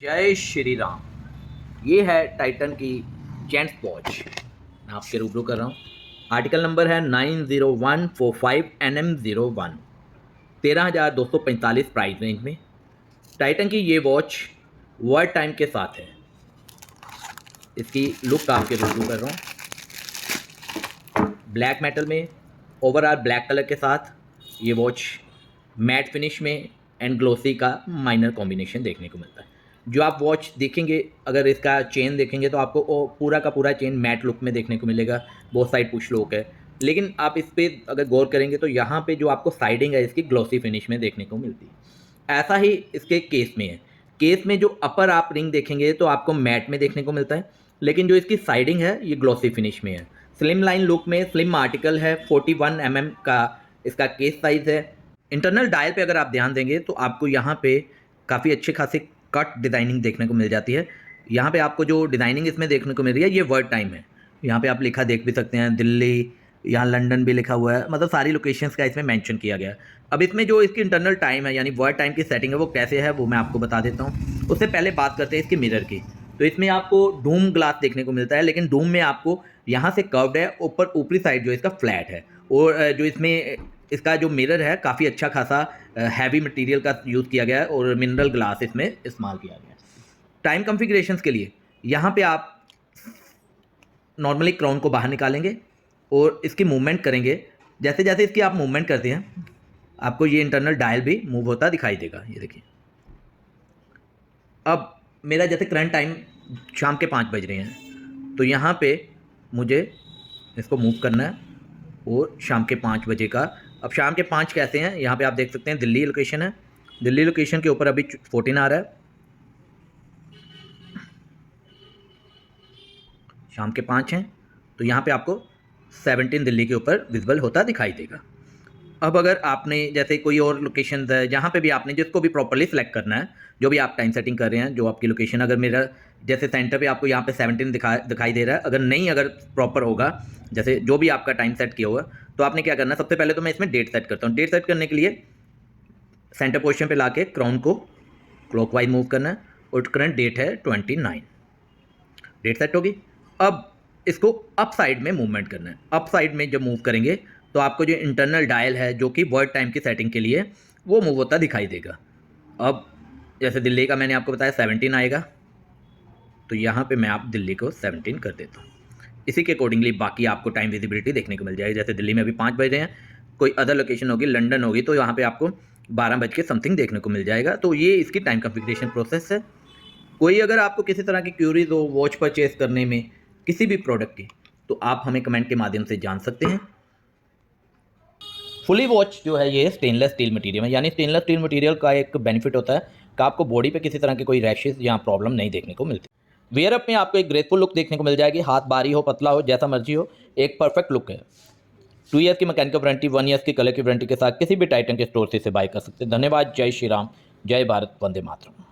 जय श्री राम। ये है टाइटन की जेंट्स वॉच। मैं आपके रूबरू कर रहा हूँ। आर्टिकल नंबर है 90145 NM01, 13,245 प्राइस रेंज में। टाइटन की ये वॉच वर्ल्ड टाइम के साथ है। इसकी लुक आपके रूबरू कर रहा हूँ। ब्लैक मेटल में ओवरऑल ब्लैक कलर के साथ ये वॉच मैट फिनिश में एंड ग्लोसी का माइनर कॉम्बिनेशन देखने को मिलता है। जो आप वॉच देखेंगे, अगर इसका चेन देखेंगे तो आपको वो पूरा का पूरा चेन मैट लुक में देखने को मिलेगा। बोथ साइड पुश लॉक है, लेकिन आप इस पर अगर गौर करेंगे तो यहाँ पे जो आपको साइडिंग है इसकी ग्लोसी फिनिश में देखने को मिलती है। ऐसा ही इसके केस में है। केस में जो अपर आप रिंग देखेंगे तो आपको मैट में देखने को मिलता है, लेकिन जो इसकी साइडिंग है ये ग्लॉसी फिनिश में है। स्लिम लाइन लुक में स्लिम आर्टिकल है। 41 mm का इसका केस साइज है। इंटरनल डायल पे अगर आप ध्यान देंगे तो आपको यहाँ पे काफ़ी अच्छे खासे कट डिज़ाइनिंग देखने को मिल जाती है। यहाँ पे आपको जो डिज़ाइनिंग इसमें देखने को मिल रही है ये वर्ड टाइम है। यहाँ पे आप लिखा देख भी सकते हैं, दिल्ली, यहाँ लंदन भी लिखा हुआ है, मतलब सारी लोकेशंस का इसमें मेंशन किया गया है। अब इसमें जो इसकी इंटरनल टाइम है यानी वर्ड टाइम की सेटिंग है वो कैसे है वो मैं आपको बता देता हूँ। उससे पहले बात करते हैं इसके मिरर की। तो इसमें आपको डूम ग्लास देखने को मिलता है, लेकिन डूम में आपको यहाँ से कर्व्ड है, ऊपर ऊपरी साइड जो इसका फ्लैट है। और जो इसमें इसका जो मिरर है काफ़ी अच्छा खासा हैवी मटेरियल का यूज़ किया गया है और मिनरल ग्लास इसमें इस्तेमाल किया गया है। टाइम कॉन्फ़िगरेशंस के लिए यहाँ पे आप नॉर्मली क्राउन को बाहर निकालेंगे और इसकी मूवमेंट करेंगे। जैसे जैसे इसकी आप मूवमेंट करते हैं आपको ये इंटरनल डायल भी मूव होता दिखाई देगा। ये देखिए, अब मेरा जैसे करंट टाइम शाम के 5 बज रहे हैं, तो यहाँ पे मुझे इसको मूव करना है और शाम के 5 बजे का। अब शाम के 5 कैसे हैं, यहाँ पे आप देख सकते हैं दिल्ली लोकेशन है। दिल्ली लोकेशन के ऊपर अभी 14 आ रहा है। शाम के 5 हैं तो यहाँ पे आपको 17 दिल्ली के ऊपर विजिबल होता दिखाई देगा। अब अगर आपने जैसे कोई और लोकेशन है जहाँ पे भी आपने जिसको भी प्रॉपर्ली सेलेक्ट करना है, जो भी आप टाइम सेटिंग कर रहे हैं, जो आपकी लोकेशन, अगर मेरा जैसे सेंटर पे आपको यहाँ पे 17 दिखाई दे रहा है, अगर नहीं, अगर प्रॉपर होगा जैसे जो भी आपका टाइम सेट किया हुआ, तो आपने क्या करना है, सबसे पहले तो मैं इसमें डेट सेट करता हूँ। डेट सेट करने के लिए सेंटर पोजिशन पर ला के क्राउन को क्लॉकवाइज मूव करना है और करंट डेट है 29। डेट सेट होगी। अब इसको अप साइड में मूवमेंट करना है। अप साइड में जब मूव करेंगे तो आपको जो इंटरनल डायल है जो कि वर्ड टाइम की सेटिंग के लिए वो मूव होता दिखाई देगा। अब जैसे दिल्ली का मैंने आपको बताया 17 आएगा, तो यहाँ पे मैं आप दिल्ली को 17 कर देता हूँ। इसी के अकॉर्डिंगली बाकी आपको टाइम विजिबिलिटी देखने को मिल जाएगी। जैसे दिल्ली में अभी 5 बज रहे हैं, कोई अदर लोकेशन होगी, लंदन होगी, तो यहाँ पर आपको 12 बज के समथिंग देखने को मिल जाएगा। तो ये इसकी टाइम कॉन्फ़िगरेशन प्रोसेस है। कोई अगर आपको किसी तरह की क्यूरीज हो वॉच परचेज करने में किसी भी प्रोडक्ट की, तो आप हमें कमेंट के माध्यम से जान सकते हैं। फुली वॉच जो है ये स्टेनलेस स्टील मटेरियल है, यानी स्टेनलेस स्टील मटेरियल का एक बेनिफिट होता है कि आपको बॉडी पे किसी तरह के कोई रैशेस या प्रॉब्लम नहीं देखने को मिलती। वेयर अप में आपको एक ग्रेसफुल लुक देखने को मिल जाएगी। हाथ भारी हो, पतला हो, जैसा मर्जी हो, एक परफेक्ट लुक है। 2 ईयर्स की मैकेनिकल वारंटी, 1 ईयर्स की कलर की वारंटी के साथ किसी भी टाइटन के स्टोर से इसे बाय कर सकते हैं। धन्यवाद। जय श्री राम, जय भारत, वंदे मातरम।